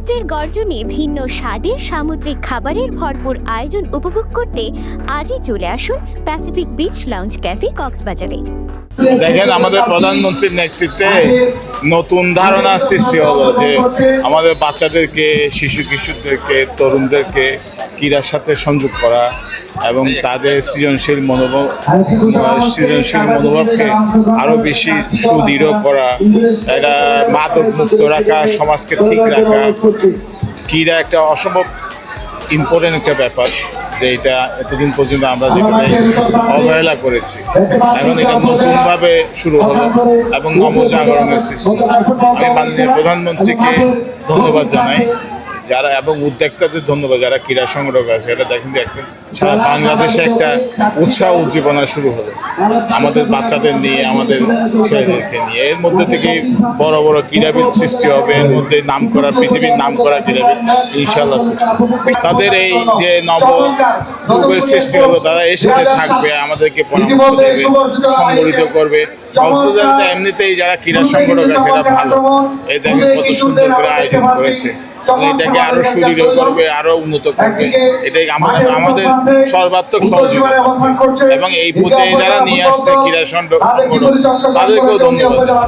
সমুদ্রের গর্জনে ভিন্ন স্বাদের সামুদ্রিক খাবারের ভরপুর আয়োজন উপভোগ করতে আজই চলে আসুন প্যাসিফিক বিচ লাউঞ্জ ক্যাফে কক্সবাজারে। দেখেন, আমাদের প্রধানমন্ত্রীর নেতৃত্বে নতুন ধারণা সৃষ্টি হলো যে আমাদের বাচ্চাদেরকে, শিশু কিশোরদেরকে, তরুণদেরকে ক্রীড়ার সাথে সংযোগ করা এবং তাদের সৃজনশীল মনোভাবকে আরো বেশি সুদৃঢ় করা, এটা মাদক মুক্ত রাখা, সমাজকে ঠিক রাখা। ক্রীড়া একটা অসম্ভব ইম্পর্টেন্ট একটা ব্যাপার, যে এটা এতদিন পর্যন্ত আমরা যেখানে অবহেলা করেছি, এখন এটা নতুনভাবে শুরু হলো এবং নবজাগরণের সৃষ্টি। আমি মাননীয় প্রধানমন্ত্রীকে ধন্যবাদ জানাই, যারা এবং উদ্যোক্তাদের ধন্যবাদ, যারা ক্রীড়া সংগঠক আছে। এটা দেখেন যে একটা সারা বাংলাদেশে একটা উৎসাহ উজ্জীবনা শুরু হলো আমাদের বাচ্চাদের নিয়ে, আমাদের ছেলেদেরকে নিয়ে। এর মধ্যে থেকে বড় বড় ক্রীড়াবিদ সৃষ্টি হবে, এর মধ্যে নাম করা, পৃথিবীর নাম করা ক্রীড়াবিদ ইনশাল্লাহ সৃষ্টি হবে। তাদের এই যে নবযুগের সৃষ্টি হলো, তারা এর সাথে থাকবে, আমাদেরকে পরামর্শ দেবে, সংগঠিত করবে। কক্সবাজারে এমনিতেই যারা ক্রীড়া সংগঠক আছে এরা ভালো, এই দেখেন কত সুন্দর করে আয়োজন করেছে, এটাকে আরো সুদৃঢ় করবে, আরো উন্নত করবে। এটাই আমাদের সর্বাত্মক সহযোগিতা এবং এই পর্যায়ে যারা নিয়ে আসছে ক্রীড়া সংগঠন, তাদেরকেও ধন্যবাদ জানাই।